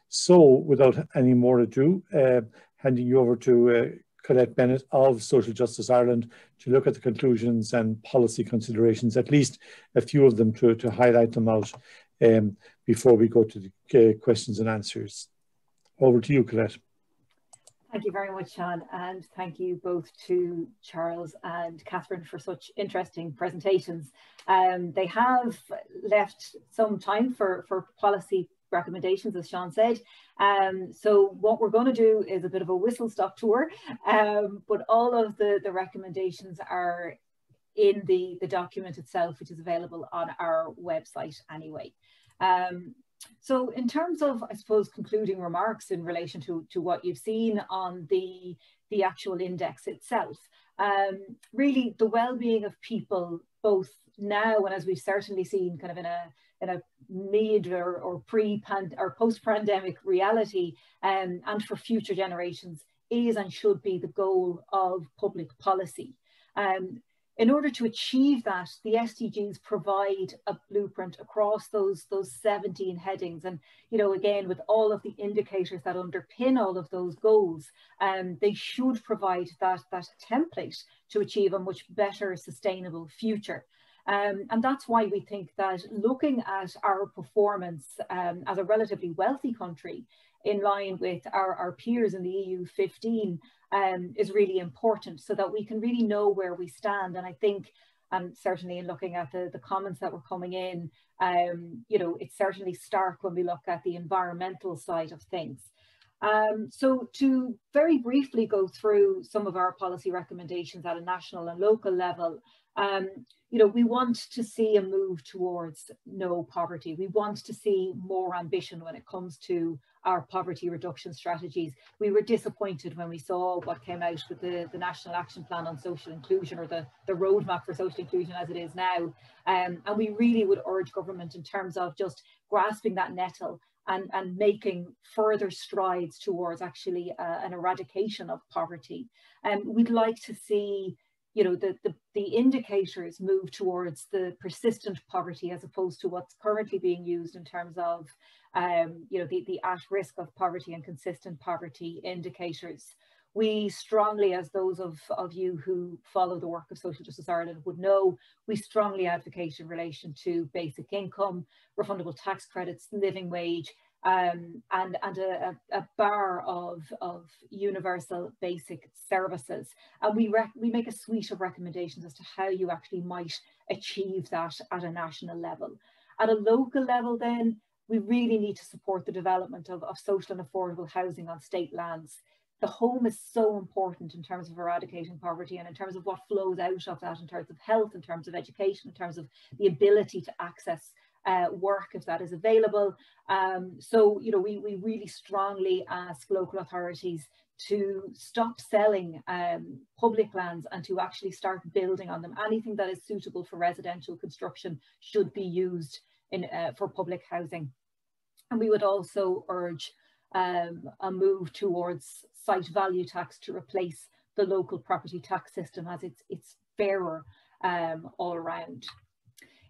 So without any more ado, handing you over to Colette Bennett of Social Justice Ireland to look at the conclusions and policy considerations, at least a few of them to highlight them out before we go to the questions and answers. Over to you, Colette. Thank you very much, Sean, and thank you both to Charles and Catherine for such interesting presentations. They have left some time for policy recommendations, as Sean said. So what we're going to do is a bit of a whistle-stop tour, but all of the recommendations are in the document itself, which is available on our website anyway. So in terms of, I suppose, concluding remarks in relation to what you've seen on the actual index itself, really the well-being of people, both now and as we've certainly seen kind of in a mid or post-pandemic reality, and for future generations, is and should be the goal of public policy. In order to achieve that, the SDGs provide a blueprint across those 17 headings. And, you know, again, with all of the indicators that underpin all of those goals, they should provide that template to achieve a much better sustainable future. And that's why we think that looking at our performance as a relatively wealthy country in line with our peers in the EU 15 is really important, so that we can really know where we stand. And I think, certainly in looking at the comments that were coming in, you know, it's certainly stark when we look at the environmental side of things. So to very briefly go through some of our policy recommendations at a national and local level, you know, we want to see a move towards no poverty. We want to see more ambition when it comes to our poverty reduction strategies. We were disappointed when we saw what came out with the National Action Plan on Social Inclusion, or the roadmap for social inclusion as it is now. And we really would urge government in terms of just grasping that nettle and making further strides towards actually an eradication of poverty. We'd like to see, you know, the indicators move towards the persistent poverty as opposed to what's currently being used in terms of, you know, the at-risk of poverty and consistent poverty indicators. We strongly, as those of you who follow the work of Social Justice Ireland would know, we strongly advocate in relation to basic income, refundable tax credits, living wage, and a bar of universal basic services. And we make a suite of recommendations as to how you actually might achieve that at a national level. At a local level then, we really need to support the development of social and affordable housing on state lands. The home is so important in terms of eradicating poverty, and in terms of what flows out of that in terms of health, in terms of education, in terms of the ability to access work if that is available. So, you know, we really strongly ask local authorities to stop selling public lands and to actually start building on them. Anything that is suitable for residential construction should be used for public housing. And we would also urge a move towards site value tax to replace the local property tax system, as it's fairer all around.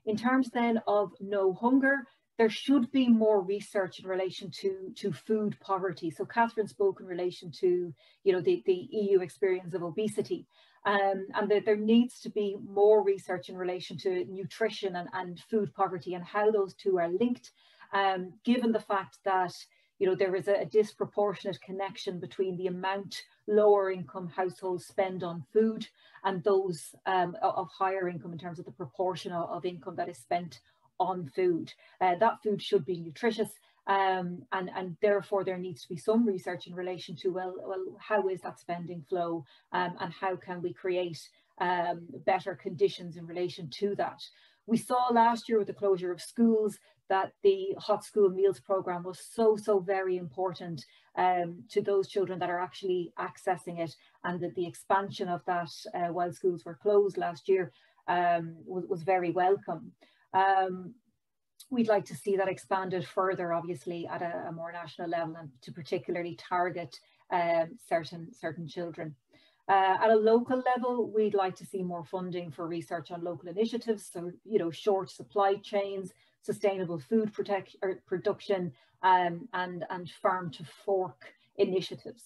In terms then of no hunger, there should be more research in relation to food poverty. So Catherine spoke in relation to, you know, the EU experience of obesity, and there needs to be more research in relation to nutrition and food poverty and how those two are linked, given the fact that, you know, there is a disproportionate connection between the amount lower income households spend on food and those of higher income in terms of the proportion of income that is spent on food. That food should be nutritious, and therefore there needs to be some research in relation to, well, how is that spending flow, and how can we create better conditions in relation to that. We saw last year with the closure of schools that the Hot School Meals programme was so very important to those children that are actually accessing it, and that the expansion of that while schools were closed last year was very welcome. We'd like to see that expanded further, obviously, at a more national level, and to particularly target certain children. At a local level, we'd like to see more funding for research on local initiatives, so, you know, short supply chains, sustainable food production, and farm to fork initiatives.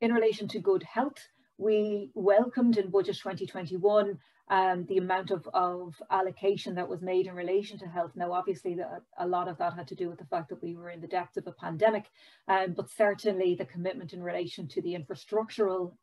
In relation to good health, we welcomed in Budget 2021 the amount of allocation that was made in relation to health. Now, obviously, a lot of that had to do with the fact that we were in the depths of a pandemic, but certainly the commitment in relation to the infrastructural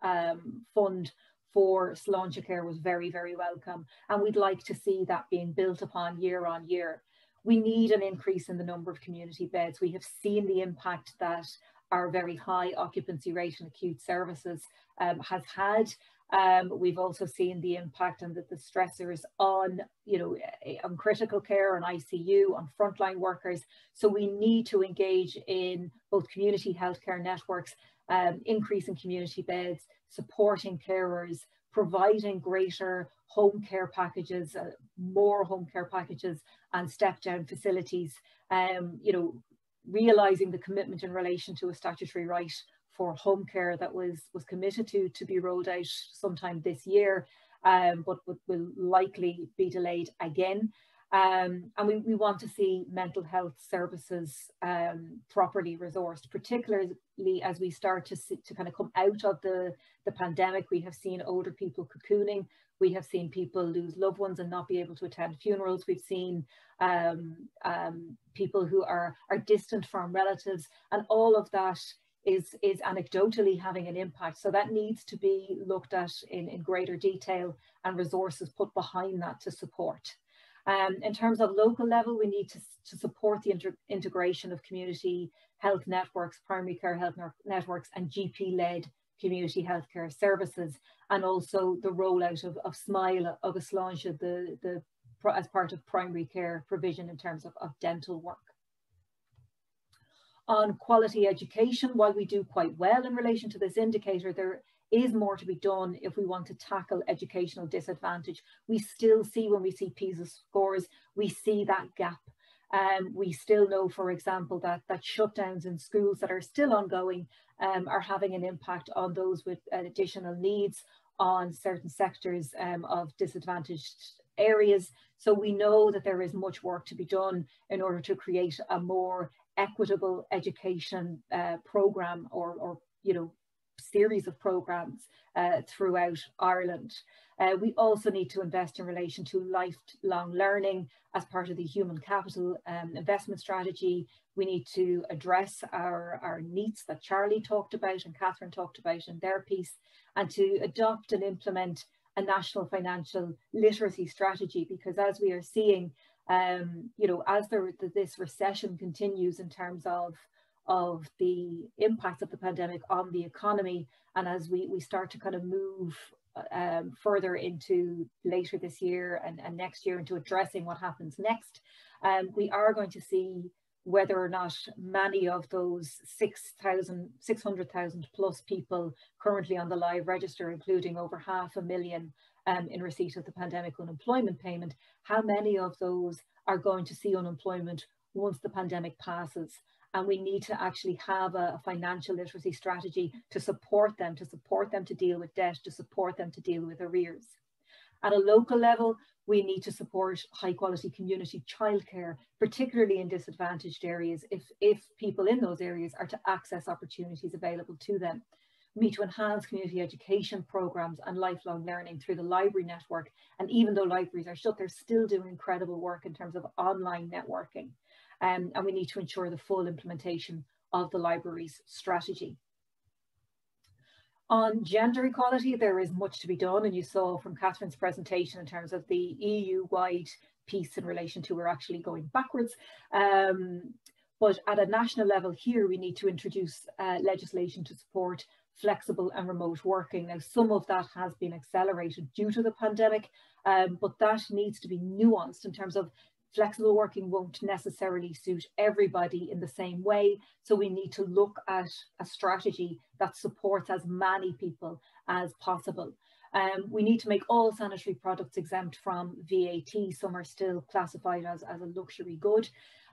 fund for Sláinte Care was very, very welcome. And we'd like to see that being built upon year on year. We need an increase in the number of community beds. We have seen the impact that our very high occupancy rate in acute services has had. We've also seen the impact and the stressors on, on critical care, on ICU, on frontline workers. So we need to engage in both community healthcare networks, increasing community beds, supporting carers, providing greater home care packages, more home care packages, and step down facilities. Realising the commitment in relation to a statutory right for home care that was committed to be rolled out sometime this year, but will likely be delayed again. And we want to see mental health services properly resourced, particularly as we start to kind of come out of the pandemic. We have seen older people cocooning. We have seen people lose loved ones and not be able to attend funerals. We've seen people who are distant from relatives, and all of that is anecdotally having an impact. So that needs to be looked at in greater detail and resources put behind that to support. In terms of local level, we need to support the integration of community health networks, primary care health networks, and GP-led community healthcare services, and also the rollout of SMILE of Sláinte, as part of primary care provision in terms of dental work. On quality education, while we do quite well in relation to this indicator, there is more to be done if we want to tackle educational disadvantage. We still see, when we see PISA scores, we see that gap. We still know, for example, that shutdowns in schools that are still ongoing are having an impact on those with additional needs, on certain sectors of disadvantaged areas. So we know that there is much work to be done in order to create a more equitable education programme or series of programmes throughout Ireland. We also need to invest in relation to lifelong learning as part of the human capital investment strategy. We need to address our needs that Charlie talked about and Catherine talked about in their piece, and to adopt and implement a national financial literacy strategy, because as we are seeing, as this recession continues in terms of the impacts of the pandemic on the economy, and as we start to kind of move further into later this year and next year into addressing what happens next, we are going to see whether or not many of those 600,000 plus people currently on the live register, including over 500,000 in receipt of the pandemic unemployment payment, how many of those are going to see unemployment once the pandemic passes. And we need to actually have a financial literacy strategy to support them to deal with debt, to support them to deal with arrears. At a local level, we need to support high quality community childcare, particularly in disadvantaged areas, if people in those areas are to access opportunities available to them. We need to enhance community education programmes and lifelong learning through the library network. And even though libraries are shut, they're still doing incredible work in terms of online networking. And we need to ensure the full implementation of the library's strategy. On gender equality, there is much to be done, and you saw from Catherine's presentation in terms of the EU-wide piece in relation to we're actually going backwards. But at a national level here, we need to introduce legislation to support flexible and remote working. Now, some of that has been accelerated due to the pandemic, but that needs to be nuanced in terms of flexible working won't necessarily suit everybody in the same way. So we need to look at a strategy that supports as many people as possible. We need to make all sanitary products exempt from VAT. Some are still classified as a luxury good.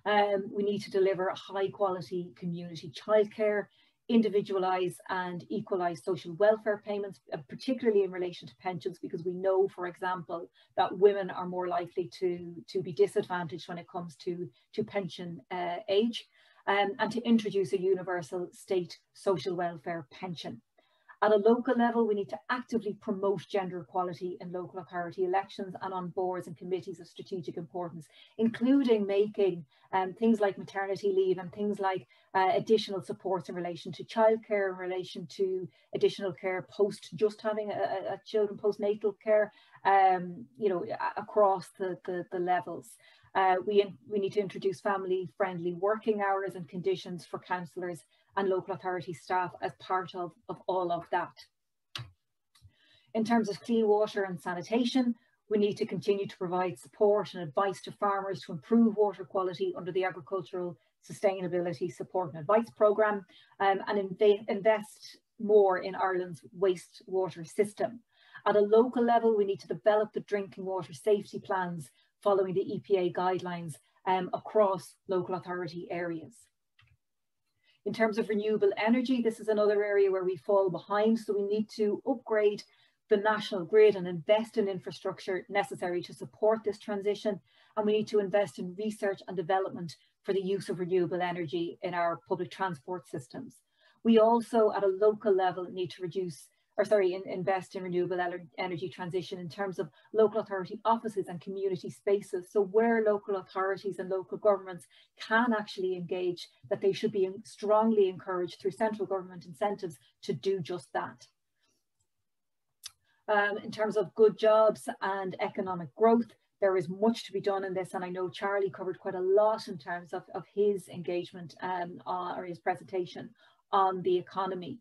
We need to deliver high quality community childcare. individualise and equalise social welfare payments, particularly in relation to pensions, because we know, for example, that women are more likely to be disadvantaged when it comes to pension age, and to introduce a universal state social welfare pension. At a local level, we need to actively promote gender equality in local authority elections and on boards and committees of strategic importance, including making things like maternity leave and things like additional supports in relation to childcare, in relation to additional care post just having a children, postnatal care, you know, across the levels. We need to introduce family-friendly working hours and conditions for councillors and local authority staff as part of all of that. In terms of clean water and sanitation, we need to continue to provide support and advice to farmers to improve water quality under the Agricultural Sustainability Support and Advice Programme, and invest more in Ireland's wastewater system. At a local level, we need to develop the drinking water safety plans following the EPA guidelines across local authority areas. In terms of renewable energy, this is another area where we fall behind, so we need to upgrade the national grid and invest in infrastructure necessary to support this transition, and we need to invest in research and development for the use of renewable energy in our public transport systems. We also, at a local level, need to invest in renewable energy transition in terms of local authority offices and community spaces. So where local authorities and local governments can actually engage, that they should be strongly encouraged through central government incentives to do just that. In terms of good jobs and economic growth, there is much to be done in this, and I know Charlie covered quite a lot in terms of his engagement or his presentation on the economy.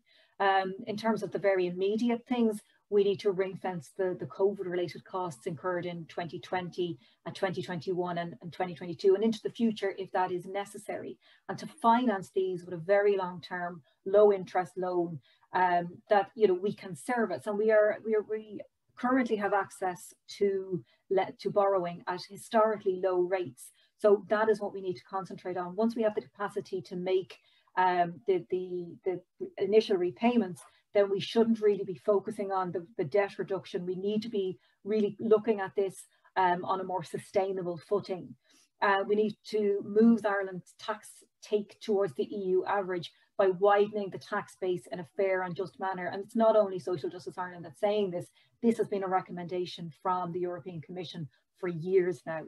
In terms of the very immediate things, we need to ring fence the COVID-related costs incurred in 2020 and 2021 and 2022 and into the future if that is necessary, and to finance these with a very long-term, low-interest loan that, you know, we can service. And we currently have access to borrowing at historically low rates. So that is what we need to concentrate on. Once we have the capacity to make the initial repayments, then we shouldn't really be focusing on the debt reduction. We need to be really looking at this on a more sustainable footing. We need to move Ireland's tax take towards the EU average by widening the tax base in a fair and just manner. And it's not only Social Justice Ireland that's saying this. This has been a recommendation from the European Commission for years now.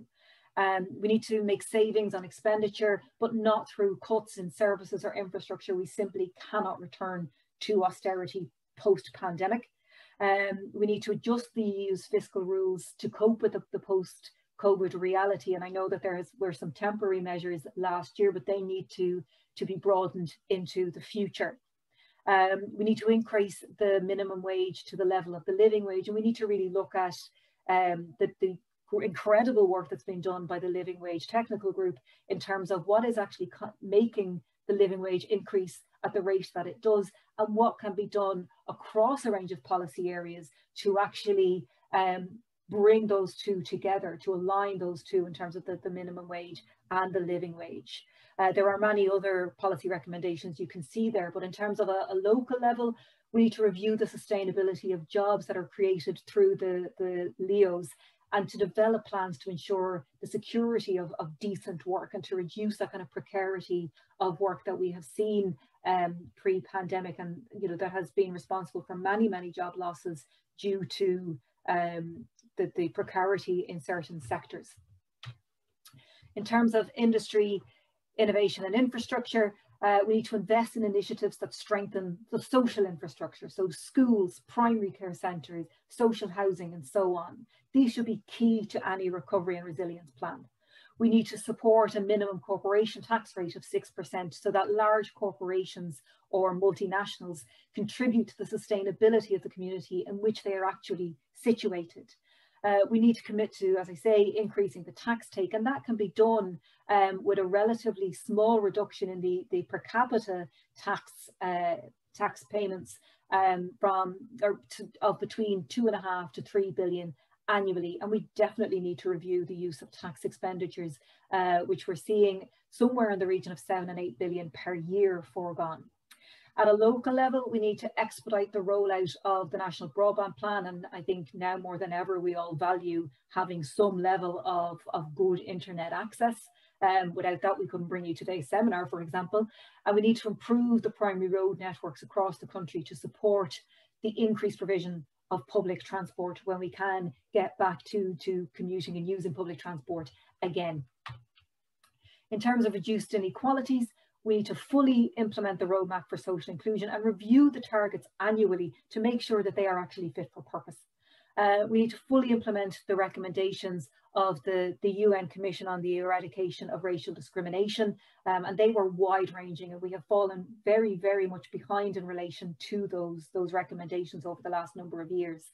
We need to make savings on expenditure, but not through cuts in services or infrastructure. We simply cannot return to austerity post-pandemic. We need to adjust the EU's fiscal rules to cope with the post-COVID reality. And I know that there were some temporary measures last year, but they need to be broadened into the future. We need to increase the minimum wage to the level of the living wage, and we need to really look at the incredible work that's been done by the Living Wage Technical Group in terms of what is actually making the living wage increase at the rate that it does, and what can be done across a range of policy areas to actually bring those two together, to align those two in terms of the minimum wage and the living wage. There are many other policy recommendations you can see there, but in terms of a local level, we need to review the sustainability of jobs that are created through the LEOs, and to develop plans to ensure the security of decent work and to reduce that kind of precarity of work that we have seen pre-pandemic, and you know that has been responsible for many job losses due to the precarity in certain sectors. In terms of industry, innovation and infrastructure, we need to invest in initiatives that strengthen the social infrastructure, so schools, primary care centres, social housing and so on. These should be key to any recovery and resilience plan. We need to support a minimum corporation tax rate of 6% so that large corporations or multinationals contribute to the sustainability of the community in which they are actually situated. We need to commit to, as I say, increasing the tax take, and that can be done with a relatively small reduction in the per capita tax payments of between 2.5 to 3 billion annually. And we definitely need to review the use of tax expenditures, which we're seeing somewhere in the region of 7 and 8 billion per year foregone. At a local level, we need to expedite the rollout of the National Broadband Plan, and I think now more than ever we all value having some level of good internet access. Without that, we couldn't bring you today's seminar, for example. And we need to improve the primary road networks across the country to support the increased provision of public transport when we can get back to commuting and using public transport again. In terms of reduced inequalities, we need to fully implement the roadmap for social inclusion and review the targets annually to make sure that they are actually fit for purpose. We need to fully implement the recommendations of the UN Commission on the Eradication of Racial Discrimination, and they were wide-ranging, and we have fallen very, very much behind in relation to those recommendations over the last number of years.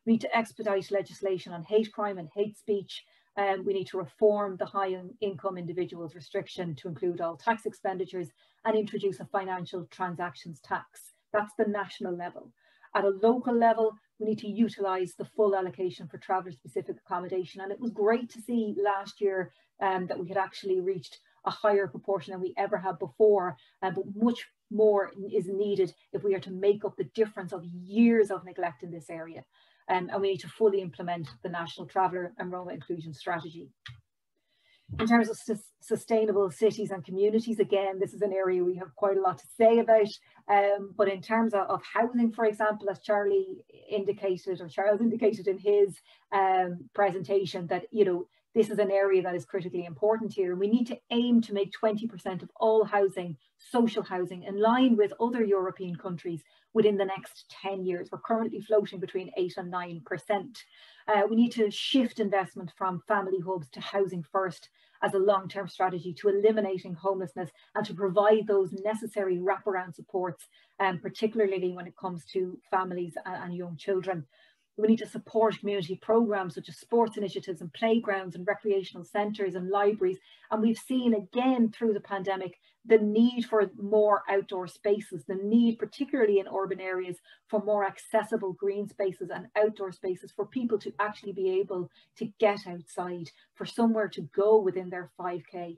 We need to expedite legislation on hate crime and hate speech. We need to reform the high income individuals restriction to include all tax expenditures and introduce a financial transactions tax. That's the national level. At a local level, we need to utilise the full allocation for traveller specific accommodation. And it was great to see last year that we had actually reached a higher proportion than we ever have before, but much more is needed if we are to make up the difference of years of neglect in this area. And we need to fully implement the National Traveller and Roma Inclusion Strategy. In terms of sustainable cities and communities, again, this is an area we have quite a lot to say about. But in terms of housing, for example, as Charles indicated in his presentation, that this is an area that is critically important here. We need to aim to make 20% of all housing social housing in line with other European countries within the next 10 years. We're currently floating between 8 and 9%. We need to shift investment from family hubs to housing first as a long-term strategy to eliminating homelessness and to provide those necessary wraparound supports, particularly when it comes to families and young children. We need to support community programmes such as sports initiatives and playgrounds and recreational centres and libraries. And we've seen again through the pandemic the need for more outdoor spaces, the need particularly in urban areas for more accessible green spaces and outdoor spaces for people to actually be able to get outside, for somewhere to go within their 5K.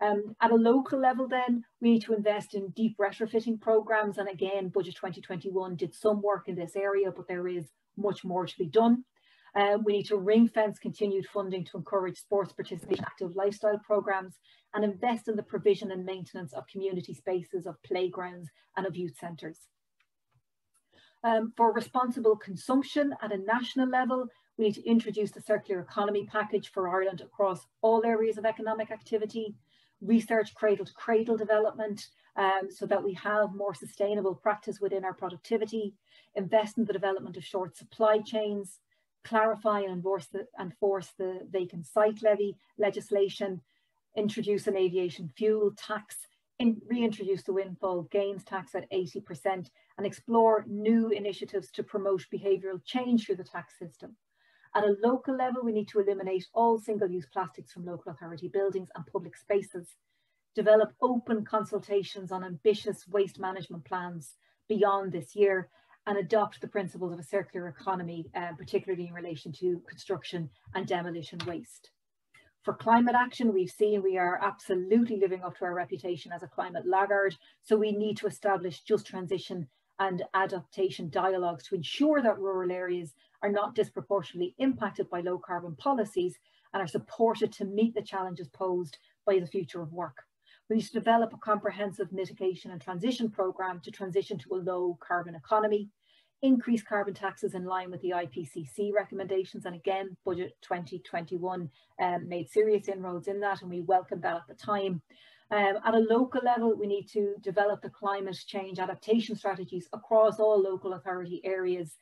At a local level then, we need to invest in deep retrofitting programmes, and again Budget 2021 did some work in this area, but there is much more to be done. We need to ring fence continued funding to encourage sports participation, active lifestyle programmes, and invest in the provision and maintenance of community spaces, of playgrounds and of youth centres. For responsible consumption at a national level, we need to introduce the circular economy package for Ireland across all areas of economic activity, research cradle to cradle development, so that we have more sustainable practice within our productivity, invest in the development of short supply chains, clarify and enforce the vacant site levy legislation, introduce an aviation fuel tax, reintroduce the windfall gains tax at 80%, and explore new initiatives to promote behavioural change through the tax system. At a local level, we need to eliminate all single-use plastics from local authority buildings and public spaces, develop open consultations on ambitious waste management plans beyond this year, and adopt the principles of a circular economy, particularly in relation to construction and demolition waste. For climate action, we've seen we are absolutely living up to our reputation as a climate laggard, so we need to establish just transition and adaptation dialogues to ensure that rural areas are not disproportionately impacted by low carbon policies and are supported to meet the challenges posed by the future of work. We need to develop a comprehensive mitigation and transition programme to transition to a low carbon economy, increase carbon taxes in line with the IPCC recommendations, and again Budget 2021 made serious inroads in that, and we welcomed that at the time. At a local level, we need to develop the climate change adaptation strategies across all local authority areas,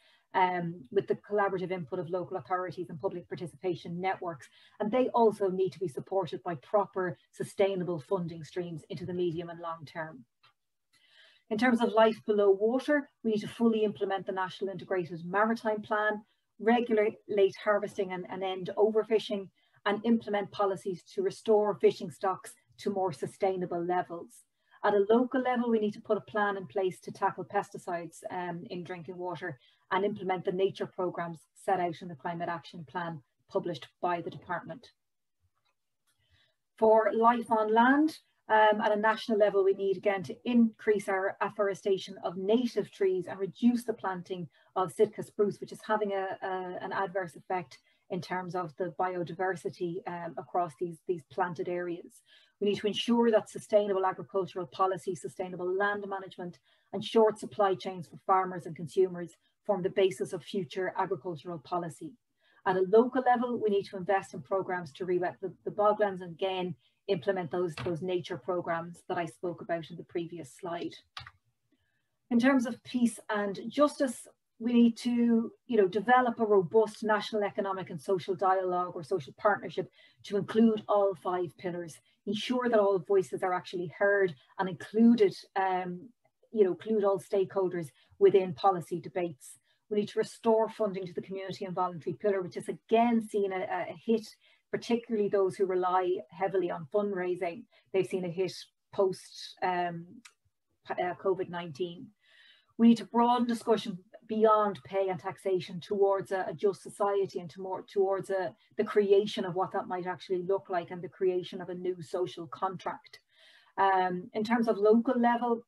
with the collaborative input of local authorities and public participation networks. And they also need to be supported by proper sustainable funding streams into the medium and long term. In terms of life below water, we need to fully implement the National Integrated Maritime Plan, regulate harvesting and end overfishing, and implement policies to restore fishing stocks to more sustainable levels. At a local level, we need to put a plan in place to tackle pesticides in drinking water and implement the nature programmes set out in the Climate Action Plan published by the Department. For life on land, At a national level, we need again to increase our afforestation of native trees and reduce the planting of Sitka spruce, which is having an adverse effect in terms of the biodiversity across these planted areas. We need to ensure that sustainable agricultural policy, sustainable land management, and short supply chains for farmers and consumers form the basis of future agricultural policy. At a local level, we need to invest in programs to re-wet the boglands and again, implement those nature programs that I spoke about in the previous slide. In terms of peace and justice, we need to develop a robust national economic and social dialogue or social partnership to include all 5 pillars, ensure that all voices are actually heard and included, include all stakeholders within policy debates. We need to restore funding to the community and voluntary pillar, which has again seen a hit, particularly those who rely heavily on fundraising. They've seen a hit post COVID-19. We need to broaden discussion beyond pay and taxation towards a just society and towards the creation of what that might actually look like and the creation of a new social contract. In terms of local level,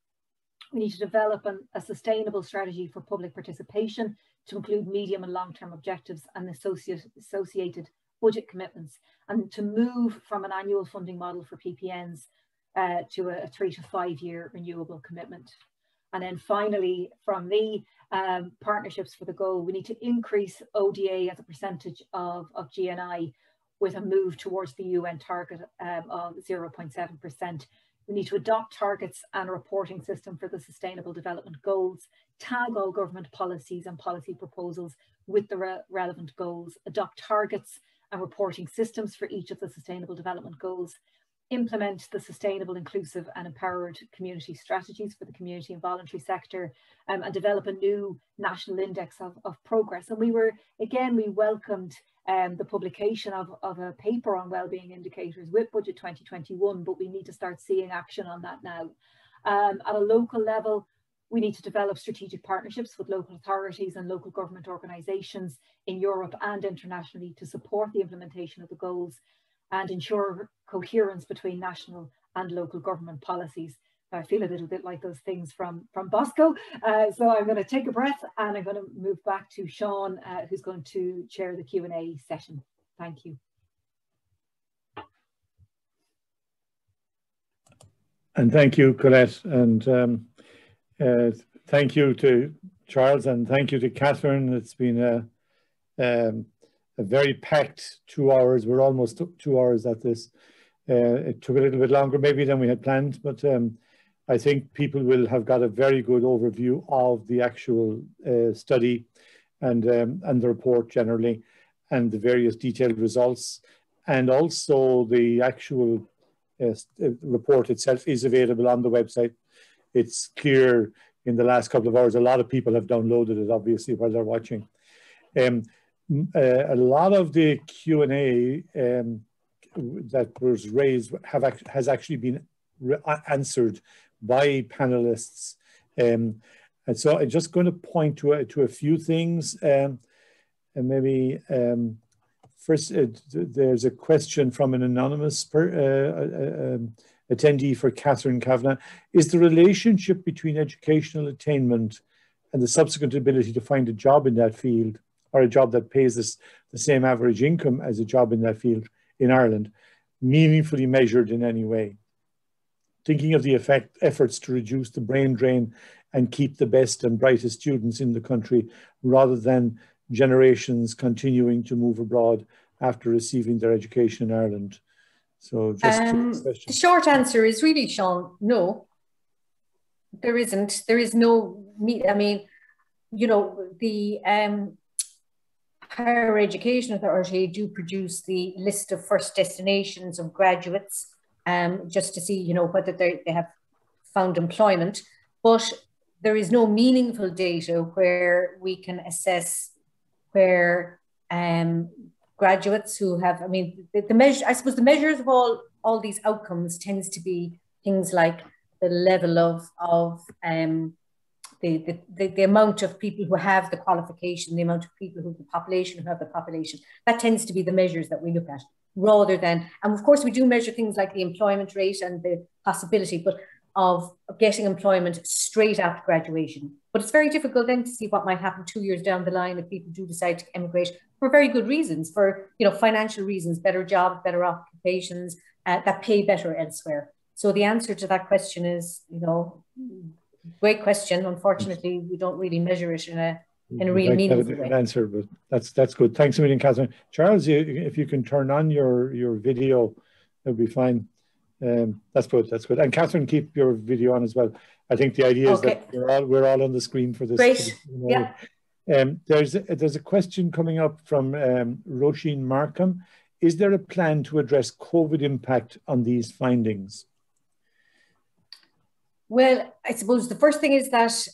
we need to develop a sustainable strategy for public participation to include medium and long-term objectives and associated budget commitments, and to move from an annual funding model for PPNs to a 3 to 5 year renewable commitment. And then finally, from me, partnerships for the goal, we need to increase ODA as a percentage of GNI with a move towards the UN target of 0.7%. We need to adopt targets and a reporting system for the Sustainable Development Goals, tag all government policies and policy proposals with the relevant goals, adopt targets and reporting systems for each of the Sustainable Development Goals, implement the sustainable, inclusive and empowered community strategies for the community and voluntary sector, and develop a new national index of progress. And we welcomed the publication of a paper on wellbeing indicators with Budget 2021, but we need to start seeing action on that now. At a local level, we need to develop strategic partnerships with local authorities and local government organisations in Europe and internationally to support the implementation of the goals and ensure coherence between national and local government policies. I feel a little bit like those things from Bosco. So I'm going to take a breath and I'm going to move back to Sean, who's going to chair the Q&A session. Thank you. And thank you, Colette. And thank you to Charles and thank you to Catherine. It's been a very packed 2 hours. We're almost 2 hours at this. It took a little bit longer maybe than we had planned, but I think people will have got a very good overview of the actual study and the report generally and the various detailed results. And also the actual report itself is available on the website. It's clear in the last couple of hours, a lot of people have downloaded it obviously while they're watching. A lot of the Q&A that was raised has actually been answered by panelists, and so I'm just going to point to a few things. And maybe first, there's a question from an anonymous attendee for Catherine Kavanagh. Is the relationship between educational attainment and the subsequent ability to find a job in that field, or a job that pays the same average income as a job in that field in Ireland, meaningfully measured in any way? Thinking of the efforts to reduce the brain drain and keep the best and brightest students in the country, rather than generations continuing to move abroad after receiving their education in Ireland. So just the short answer is really, Sean, no, there isn't. There is no, I mean, you know, the Higher Education Authority do produce the list of first destinations of graduates, just to see, you know, whether they have found employment. But there is no meaningful data where we can assess where graduates who have, I mean, the measure, I suppose the measures of all these outcomes tends to be things like the level of the amount of people who have the qualification, the amount of people who, the population who have the population. That tends to be the measures that we look at, rather than, and of course we do measure things like the employment rate and possibility, but of getting employment straight after graduation. But it's very difficult then to see what might happen 2 years down the line if people do decide to emigrate for very good reasons, for financial reasons, better jobs, better occupations that pay better elsewhere. So the answer to that question is, great question. Unfortunately, we don't really measure it in a real meaningful way. An answer, but that's good. Thanks a million, Catherine. Charles, if you can turn on your video, that'll be fine. That's good. That's good. And Catherine, keep your video on as well. I think the idea is that we're all on the screen for this. Great. Yeah. There's a question coming up from Roisin Markham. Is there a plan to address COVID impact on these findings? Well, I suppose the first thing is that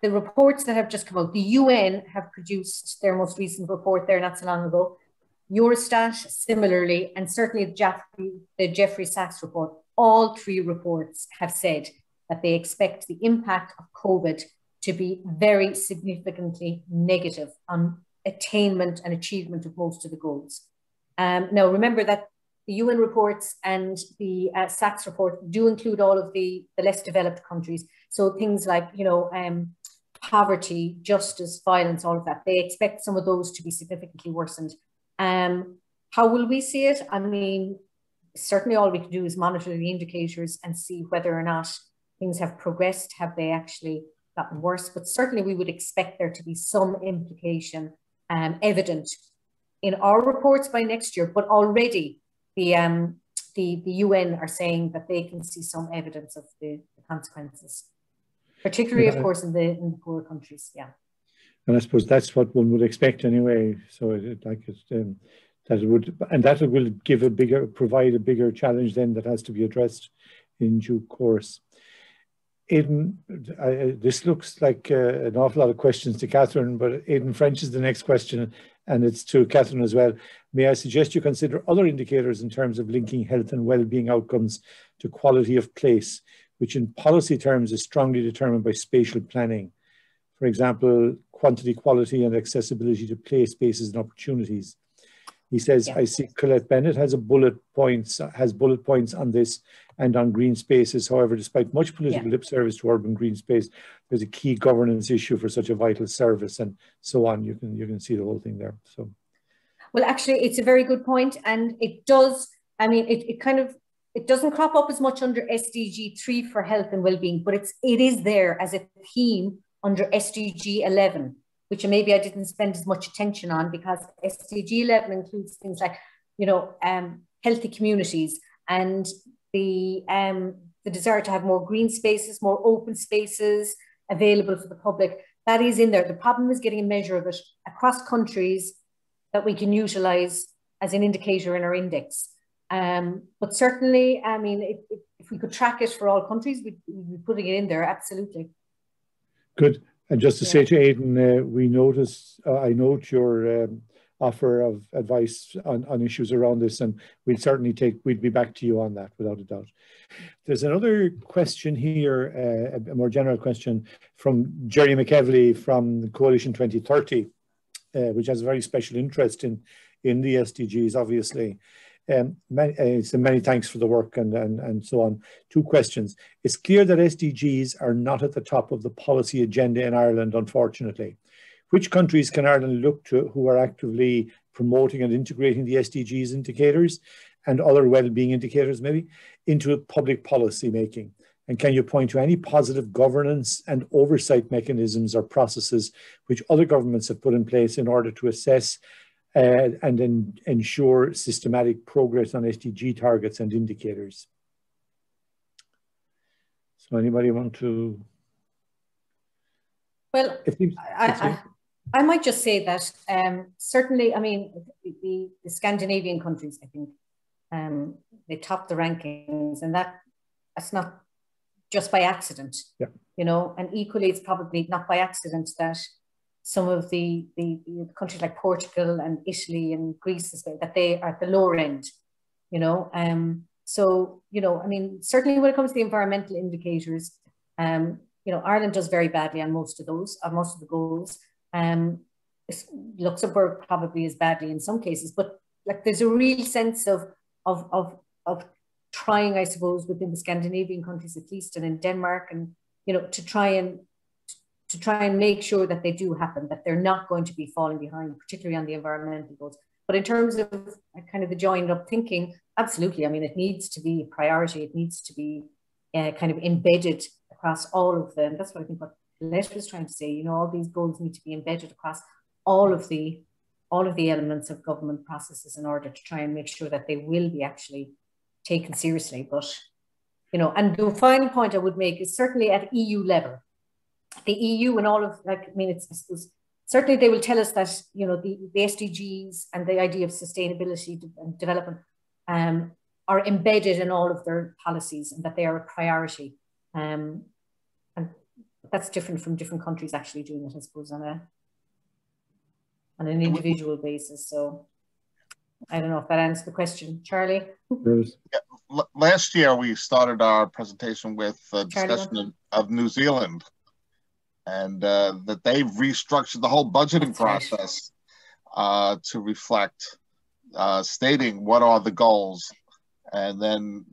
the reports that have just come out, the UN have produced their most recent report there not so long ago. Eurostat similarly, and certainly the Jeffrey Sachs report, all three reports have said that they expect the impact of COVID to be very significantly negative on attainment and achievement of most of the goals. Now, remember that the UN reports and the Sachs report do include all of the less developed countries. So things like, poverty, justice, violence, all of that. They expect some of those to be significantly worsened. How will we see it? I mean, certainly all we can do is monitor the indicators and see whether or not things have progressed. Have they actually gotten worse? But certainly we would expect there to be some implication evident in our reports by next year. But already the UN are saying that they can see some evidence of the consequences, particularly, of course, in the poorer countries. Yeah. And I suppose that's what one would expect anyway. So that will provide a bigger challenge then that has to be addressed in due course. Aidan, this looks like an awful lot of questions to Catherine, but Aidan French is the next question, and it's to Catherine as well. May I suggest you consider other indicators in terms of linking health and well-being outcomes to quality of place, which in policy terms is strongly determined by spatial planning. For example, quantity, quality, and accessibility to play spaces and opportunities. He says, I see Colette Bennett has bullet points on this and on green spaces. However, despite much political lip service to urban green space, there's a key governance issue for such a vital service, and so on. You can see the whole thing there. So, well, actually, it's a very good point, and it does. I mean, it doesn't crop up as much under SDG 3 for health and well-being, but it is there as a theme under SDG 11, which maybe I didn't spend as much attention on, because SDG 11 includes things like, healthy communities and the desire to have more green spaces, more open spaces available for the public. That is in there. The problem is getting a measure of it across countries that we can utilize as an indicator in our index. But certainly, I mean, if we could track it for all countries, we'd be putting it in there, absolutely. Good. And just to say to Aidan, we notice, I note your offer of advice on issues around this, and we'd be back to you on that without a doubt. There's another question here, a more general question from Jerry McEvely from the Coalition 2030, which has a very special interest in the SDGs, obviously. So many thanks for the work and so on. Two questions. It's clear that SDGs are not at the top of the policy agenda in Ireland, unfortunately. Which countries can Ireland look to who are actively promoting and integrating the SDGs indicators and other well-being indicators maybe into public policy making? And can you point to any positive governance and oversight mechanisms or processes which other governments have put in place in order to assess and then ensure systematic progress on SDG targets and indicators? So anybody want to? Well, I might just say that certainly, I mean, the Scandinavian countries, I think, they top the rankings, and that's not just by accident, and equally it's probably not by accident that some of the countries like Portugal and Italy and Greece, that they are at the lower end, So, I mean, certainly when it comes to the environmental indicators, Ireland does very badly on most of the goals. Luxembourg probably is badly in some cases, but like there's a real sense of trying, I suppose, within the Scandinavian countries at least, and in Denmark, and to try and make sure that they do happen, that they're not going to be falling behind, particularly on the environmental goals. But in terms of kind of the joined up thinking, absolutely. I mean, it needs to be a priority. It needs to be kind of embedded across all of them. That's what I think what Colette was trying to say. All these goals need to be embedded across all of the elements of government processes in order to try and make sure that they will be actually taken seriously. But, and the final point I would make is certainly at EU level, the EU and all of, I suppose, certainly they will tell us that, the SDGs and the idea of sustainability and development are embedded in all of their policies and that they are a priority. And that's different from different countries actually doing it, I suppose, on an individual basis. So I don't know if that answers the question. Charlie? Yeah. Last year, we started our presentation with a discussion of New Zealand, and that they've restructured the whole budgeting process to reflect stating what are the goals. And then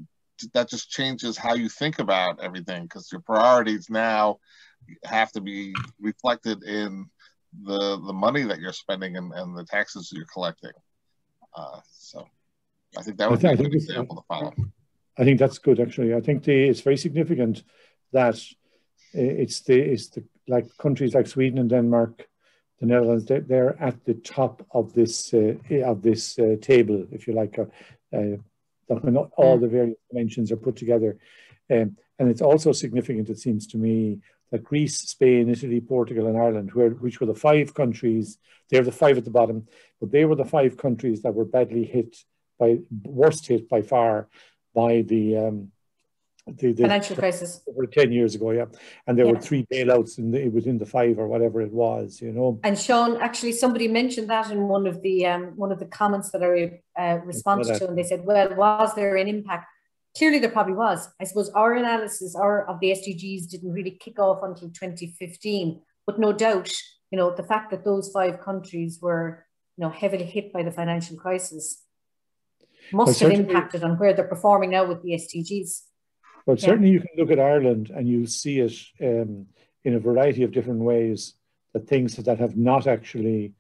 that just changes how you think about everything, because your priorities now have to be reflected in the money that you're spending and the taxes you're collecting. So I think that would be a good example to follow. I think that's good, actually. I think it's very significant that it's like countries like Sweden and Denmark, the Netherlands, they're at the top of this table, if you like, when all the various dimensions are put together. And it's also significant, it seems to me, that Greece, Spain, Italy, Portugal, and Ireland, which were the 5 countries, they're the 5 at the bottom, but they were the 5 countries that were worst hit by far by the financial crisis over 10 years ago, yeah. And there were 3 bailouts within the 5 or whatever it was, And Sean, actually, somebody mentioned that in one of the comments that I responded to, and they said, "Well, was there an impact?" Clearly, there probably was. I suppose our analysis of the SDGs didn't really kick off until 2015, but no doubt, the fact that those 5 countries were, heavily hit by the financial crisis must have impacted on where they're performing now with the SDGs. Well, certainly you can look at Ireland and you'll see it in a variety of different ways, that things that have not actually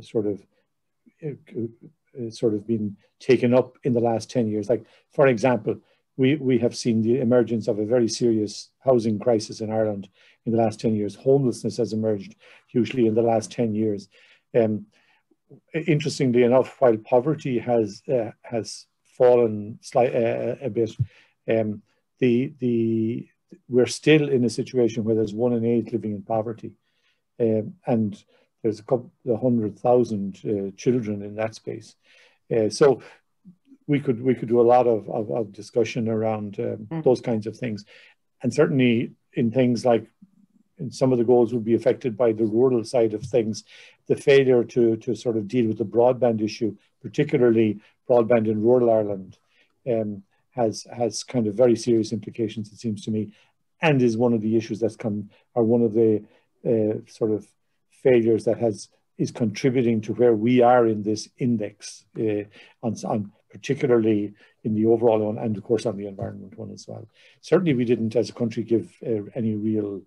sort of been taken up in the last 10 years. Like, for example, we have seen the emergence of a very serious housing crisis in Ireland in the last 10 years. Homelessness has emerged hugely in the last 10 years. Interestingly enough, while poverty has fallen a bit, we're still in a situation where there's 1 in 8 living in poverty, and there's a couple of 100,000 children in that space. So we could do a lot of discussion around those kinds of things, and certainly in things like, in some of the goals would be affected by the rural side of things. The failure to sort of deal with the broadband issue, particularly broadband in rural Ireland, has kind of very serious implications, it seems to me, and is one of the issues one of the sort of failures that is contributing to where we are in this index, on particularly in the overall one, and of course on the environment one as well. Certainly we didn't as a country give any real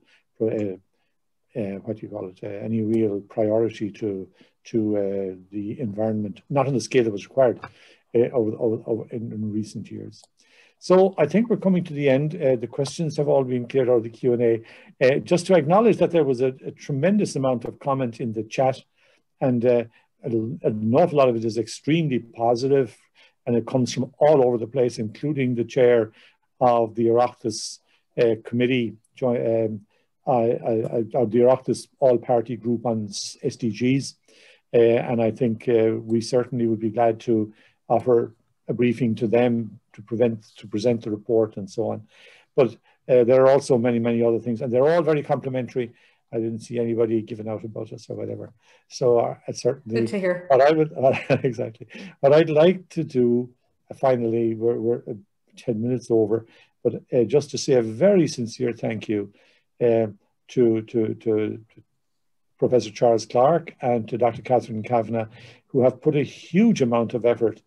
any real priority to the environment, not on the scale that was required in recent years. So I think we're coming to the end. The questions have all been cleared out of the Q&A. Just to acknowledge that there was a tremendous amount of comment in the chat, and an awful lot of it is extremely positive, and it comes from all over the place, including the chair of the Oireachtas committee, the Oireachtas all-party group on SDGs. And I think we certainly would be glad to offer a briefing to them to present the report and so on. But there are also many, many other things, and they're all very complimentary. I didn't see anybody giving out about us or whatever. So I certainly, good to hear. Exactly. What I'd like to do, finally, we're 10 minutes over, but just to say a very sincere thank you to Professor Charles Clarke and to Dr. Catherine Kavanagh, who have put a huge amount of effort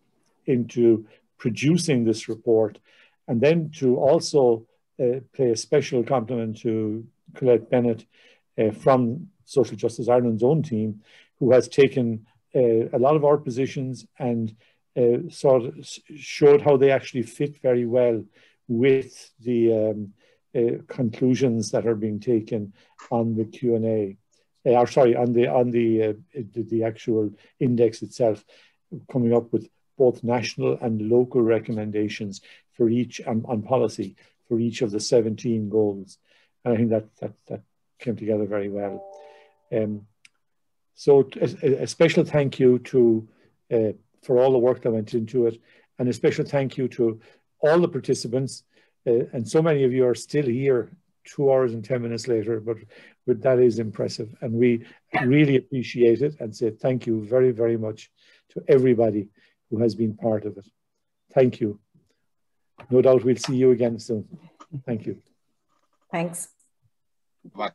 into producing this report, and then to also pay a special compliment to Colette Bennett from Social Justice Ireland's own team, who has taken a lot of our positions and sort of showed how they actually fit very well with the conclusions that are being taken on the Q&A, or sorry, on the actual index itself, coming up with both national and local recommendations for each on policy for each of the 17 goals. And I think that came together very well. So a special thank you to for all the work that went into it, and a special thank you to all the participants. And so many of you are still here 2 hours and 10 minutes later, but that is impressive. And we really appreciate it and say thank you very, very much to everybody who has been part of it. Thank you. No doubt we'll see you again soon. Thank you. Thanks. Bye.